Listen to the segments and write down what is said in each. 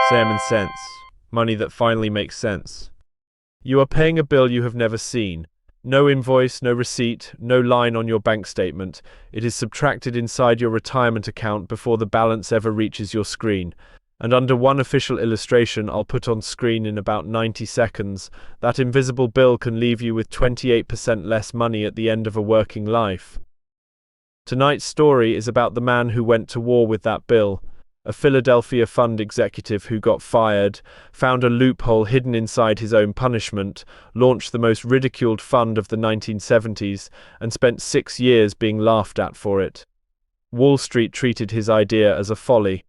Sam&Cents. Money that finally makes sense. You are paying a bill you have never seen. No invoice, no receipt, no line on your bank statement. It is subtracted inside your retirement account before the balance ever reaches your screen. And under one official illustration I'll put on screen in about 90 seconds, that invisible bill can leave you with 28% less money at the end of a working life. Tonight's story is about the man who went to war with that bill. A Philadelphia fund executive who got fired, found a loophole hidden inside his own punishment, launched the most ridiculed fund of the 1970s, and spent 6 years being laughed at for it. Wall Street treated his idea as a folly.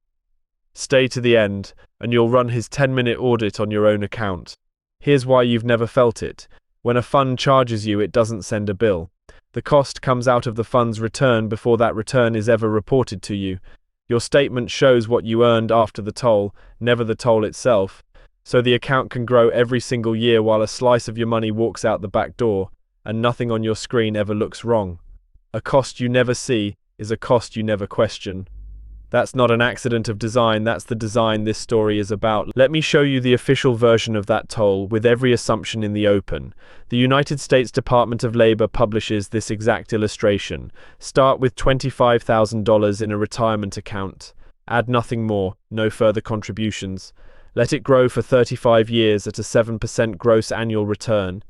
Stay to the end, and you'll run his 10-minute audit on your own account. Here's why you've never felt it. When a fund charges you, it doesn't send a bill. The cost comes out of the fund's return before that return is ever reported to you. Your statement shows what you earned after the toll, never the toll itself, so the account can grow every single year while a slice of your money walks out the back door, and nothing on your screen ever looks wrong. A cost you never see is a cost you never question. That's not an accident of design, that's the design this story is about. Let me show you the official version of that toll, with every assumption in the open. The United States Department of Labor publishes this exact illustration. Start with $25,000 in a retirement account. Add nothing more, no further contributions. Let it grow for 35 years at a 7% gross annual return.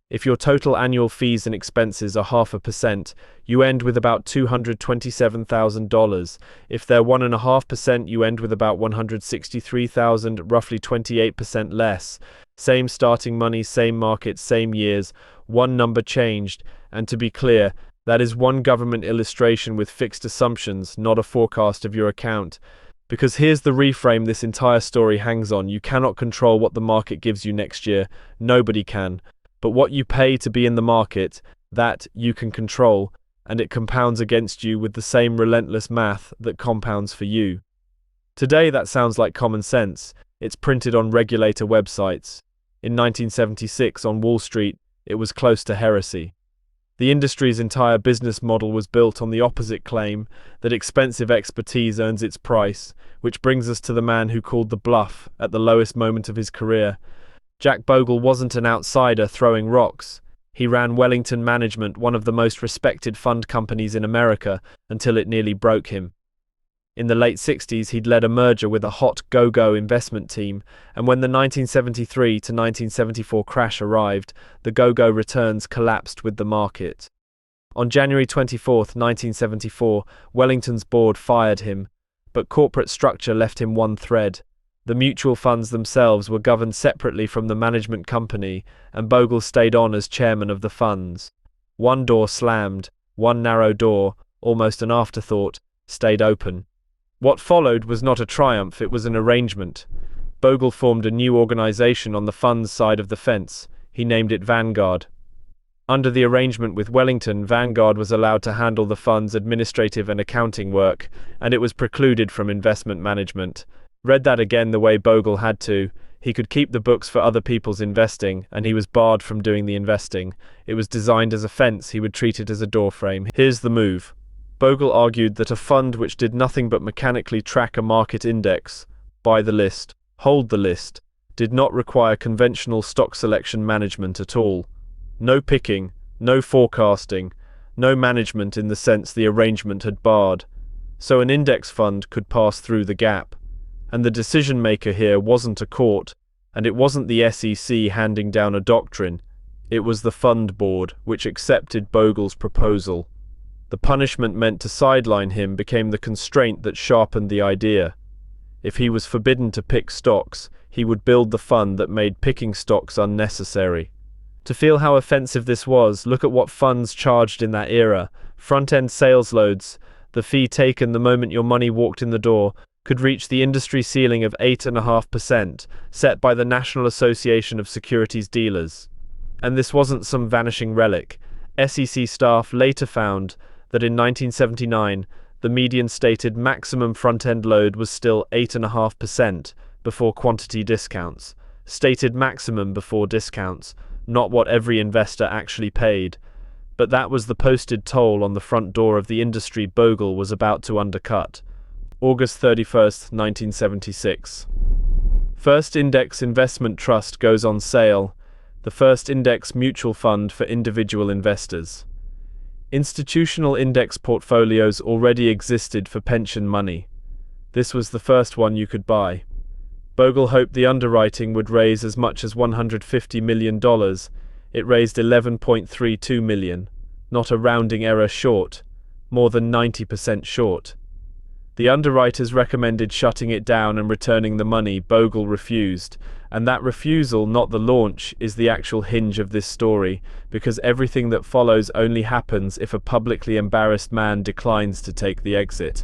If your total annual fees and expenses are 0.5%, you end with about $227,000. If they're 1.5%, you end with about $163,000, roughly 28% less. Same starting money, same market, same years, one number changed. And to be clear, that is one government illustration with fixed assumptions, not a forecast of your account. Because here's the reframe this entire story hangs on. You cannot control what the market gives you next year. Nobody can. But what you pay to be in the market, that you can control, and it compounds against you with the same relentless math that compounds for you. Today that sounds like common sense. It's printed on regulator websites. In 1976 on Wall Street, it was close to heresy. The industry's entire business model was built on the opposite claim, that expensive expertise earns its price, which brings us to the man who called the bluff at the lowest moment of his career. Jack Bogle wasn't an outsider throwing rocks. He ran Wellington Management, one of the most respected fund companies in America, until it nearly broke him. In the late 60s, he'd led a merger with a hot go-go investment team, and when the 1973 to 1974 crash arrived, the go-go returns collapsed with the market. On January 24, 1974, Wellington's board fired him, but corporate structure left him one thread. The mutual funds themselves were governed separately from the management company, and Bogle stayed on as chairman of the funds. One door slammed, one narrow door, almost an afterthought, stayed open. What followed was not a triumph, it was an arrangement. Bogle formed a new organization on the fund's side of the fence. He named it Vanguard. Under the arrangement with Wellington, Vanguard was allowed to handle the fund's administrative and accounting work, and it was precluded from investment management. Read that again the way Bogle had to. He could keep the books for other people's investing, and he was barred from doing the investing. It was designed as a fence, he would treat it as a doorframe. Here's the move. Bogle argued that a fund which did nothing but mechanically track a market index, buy the list, hold the list, did not require conventional stock selection management at all. No picking, no forecasting, no management in the sense the arrangement had barred. So an index fund could pass through the gap. And the decision-maker here wasn't a court, and it wasn't the SEC handing down a doctrine. It was the fund board, which accepted Bogle's proposal. The punishment meant to sideline him became the constraint that sharpened the idea. If he was forbidden to pick stocks, he would build the fund that made picking stocks unnecessary. To feel how offensive this was, look at what funds charged in that era. Front-end sales loads, the fee taken the moment your money walked in the door, could reach the industry ceiling of 8.5%, set by the National Association of Securities Dealers. And this wasn't some vanishing relic. SEC staff later found that in 1979, the median stated maximum front-end load was still 8.5% before quantity discounts. Stated maximum before discounts, not what every investor actually paid. But that was the posted toll on the front door of the industry Bogle was about to undercut. August 31, 1976. First index investment trust goes on sale. The first index mutual fund for individual investors. Institutional index portfolios already existed for pension money. This was the first one you could buy. Bogle hoped the underwriting would raise as much as $150 million. It raised $11.32 million. Not a rounding error short. More than 90% short. The underwriters recommended shutting it down and returning the money. Bogle refused. And that refusal, not the launch, is the actual hinge of this story, because everything that follows only happens if a publicly embarrassed man declines to take the exit.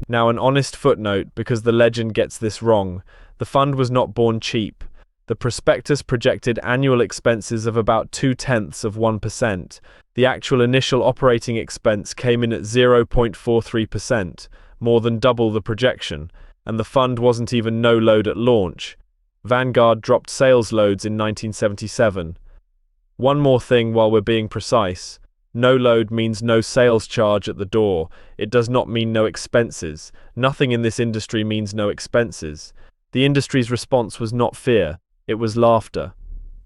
Now, an honest footnote, because the legend gets this wrong. The fund was not born cheap. The prospectus projected annual expenses of about 0.2%. The actual initial operating expense came in at 0.43%, more than double the projection, and the fund wasn't even no load at launch. Vanguard dropped sales loads in 1977. One more thing while we're being precise. No load means no sales charge at the door. It does not mean no expenses. Nothing in this industry means no expenses. The industry's response was not fear, it was laughter.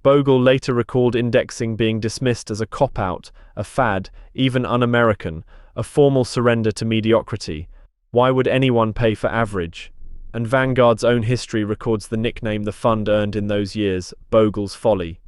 Bogle later recalled indexing being dismissed as a cop-out, a fad, even un-American, a formal surrender to mediocrity. Why would anyone pay for average? And Vanguard's own history records the nickname the fund earned in those years, Bogle's Folly.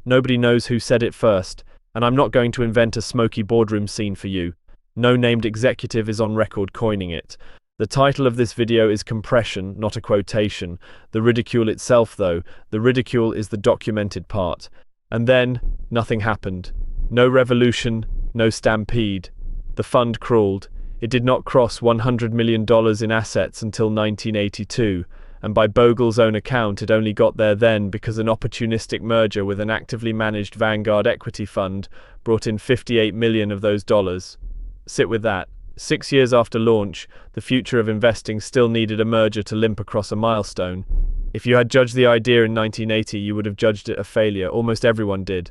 Nobody knows who said it first, and I'm not going to invent a smoky boardroom scene for you. No named executive is on record coining it. The title of this video is Compression, not a quotation. The ridicule itself, though, the ridicule is the documented part. And then, nothing happened. No revolution, no stampede. The fund crawled. It did not cross $100 million in assets until 1982, and by Bogle's own account it only got there then because an opportunistic merger with an actively managed Vanguard equity fund brought in $58 million of those dollars. Sit with that. 6 years after launch, the future of investing still needed a merger to limp across a milestone. If you had judged the idea in 1980, you would have judged it a failure. Almost everyone did.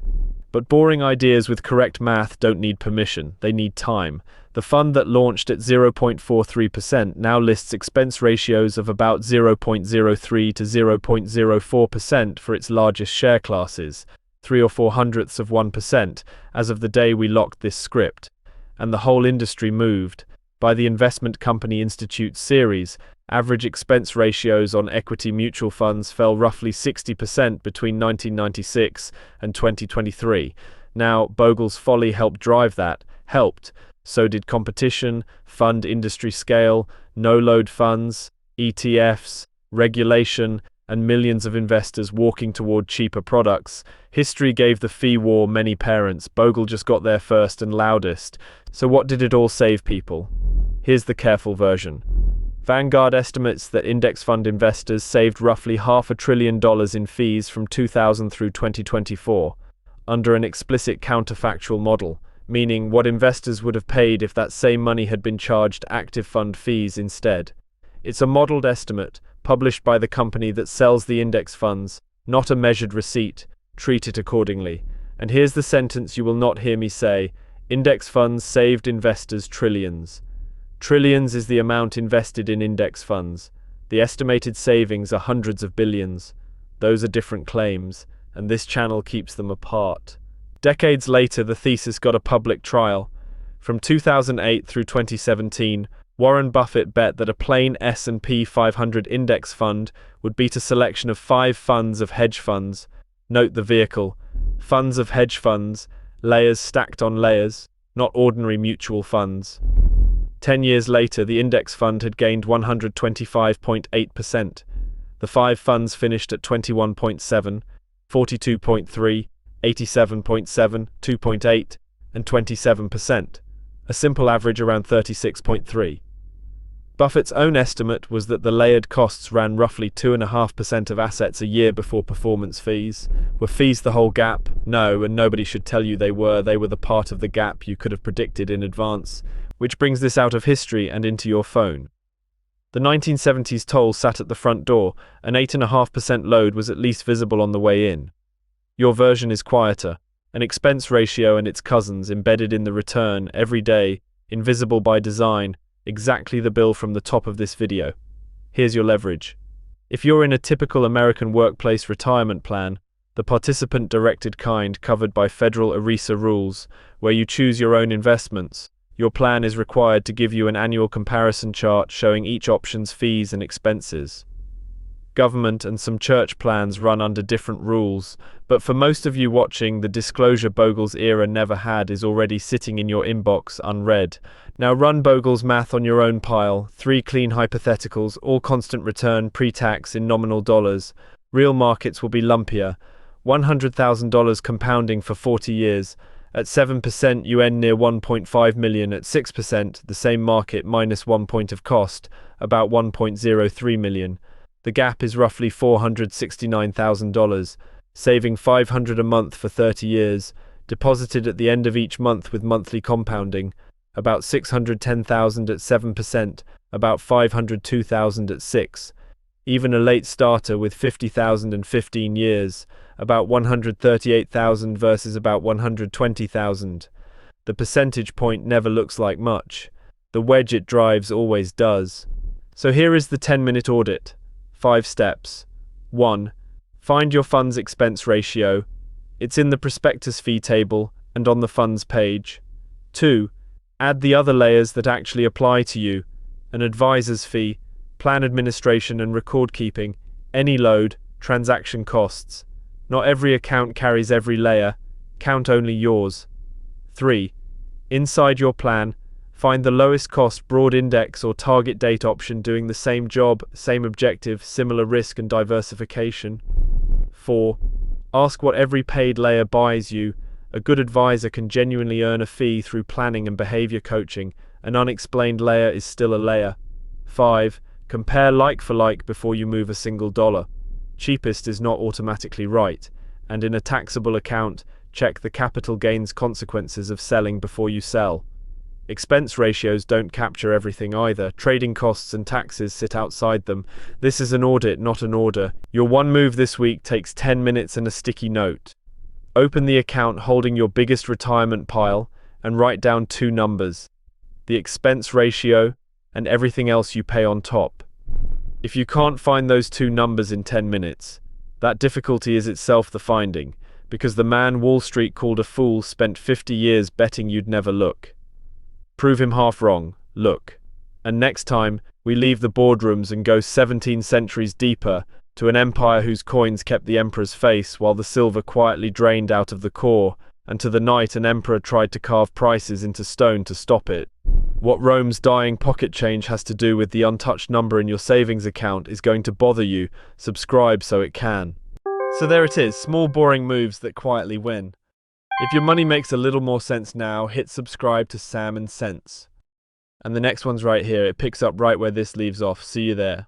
But boring ideas with correct math don't need permission, they need time. The fund that launched at 0.43% now lists expense ratios of about 0.03 to 0.04% for its largest share classes, 3 or 0.04%, as of the day we locked this script. And the whole industry moved. By the Investment Company Institute series, average expense ratios on equity mutual funds fell roughly 60% between 1996 and 2023. Now, Bogle's Folly helped drive that. Helped. So did competition, fund industry scale, no-load funds, ETFs, regulation, and millions of investors walking toward cheaper products. History gave the fee war many parents. Bogle just got there first and loudest. So what did it all save people? Here's the careful version. Vanguard estimates that index fund investors saved roughly $500 billion in fees from 2000 through 2024, under an explicit counterfactual model, meaning what investors would have paid if that same money had been charged active fund fees instead. It's a modeled estimate, published by the company that sells the index funds, not a measured receipt. Treat it accordingly. And here's the sentence you will not hear me say: index funds saved investors trillions. Trillions is the amount invested in index funds. The estimated savings are hundreds of billions. Those are different claims, and this channel keeps them apart. Decades later, the thesis got a public trial. From 2008 through 2017, Warren Buffett bet that a plain S&P 500 index fund would beat a selection of 5 funds of hedge funds. Note the vehicle. Funds of hedge funds, layers stacked on layers, not ordinary mutual funds. 10 years later, the index fund had gained 125.8%. The 5 funds finished at 21.7, 42.3, 87.7, 2.8, and 27%. A simple average around 36.3. Buffett's own estimate was that the layered costs ran roughly 2.5% of assets a year before performance fees. Were fees the whole gap? No, and nobody should tell you they were. They were the part of the gap you could have predicted in advance. Which brings this out of history and into your phone. The 1970s toll sat at the front door. An 8.5% load was at least visible on the way in. Your version is quieter. An expense ratio and its cousins embedded in the return every day, invisible by design, exactly the bill from the top of this video. Here's your leverage. If you're in a typical American workplace retirement plan, the participant-directed kind covered by federal ERISA rules, where you choose your own investments, your plan is required to give you an annual comparison chart showing each option's fees and expenses. Government and some church plans run under different rules, but for most of you watching, the disclosure Bogle's era never had is already sitting in your inbox unread. Now run Bogle's math on your own pile. 3 clean hypotheticals, all constant return, pre-tax in nominal dollars. Real markets will be lumpier. $100,000 compounding for 40 years. At 7%, you end near 1.5 million. At 6%, the same market minus 1 point of cost, about 1.03 million. The gap is roughly $469,000, saving $500 a month for 30 years, deposited at the end of each month with monthly compounding, about $610,000 at 7%, about $502,000 at 6%. Even a late starter with $50,000 in 15 years, about $138,000 versus about $120,000. The percentage point never looks like much. The wedge it drives always does. So here is the 10-minute audit. 5 steps. 1. Find your fund's expense ratio. It's in the prospectus fee table and on the funds page. 2. Add the other layers that actually apply to you. An advisor's fee, plan administration and record keeping, any load, transaction costs. Not every account carries every layer. Count only yours. 3. Inside your plan, find the lowest cost broad index or target date option doing the same job, same objective, similar risk and diversification. 4. Ask what every paid layer buys you. A good advisor can genuinely earn a fee through planning and behavior coaching. An unexplained layer is still a layer. 5. Compare like for like before you move a single dollar. Cheapest is not automatically right, and in a taxable account, check the capital gains consequences of selling before you sell. Expense ratios don't capture everything either. Trading costs and taxes sit outside them. This is an audit, not an order. Your one move this week takes 10 minutes and a sticky note. Open the account holding your biggest retirement pile and write down 2 numbers. The expense ratio and everything else you pay on top. If you can't find those 2 numbers in 10 minutes, that difficulty is itself the finding, because the man Wall Street called a fool spent 50 years betting you'd never look. Prove him half wrong, look. And next time, we leave the boardrooms and go 17 centuries deeper to an empire whose coins kept the emperor's face while the silver quietly drained out of the core, and to the night an emperor tried to carve prices into stone to stop it. What Rome's dying pocket change has to do with the untouched number in your savings account is going to bother you. Subscribe so it can. So there it is, small boring moves that quietly win. If your money makes a little more sense now, hit subscribe to Sam&Cents. And the next one's right here. It picks up right where this leaves off. See you there.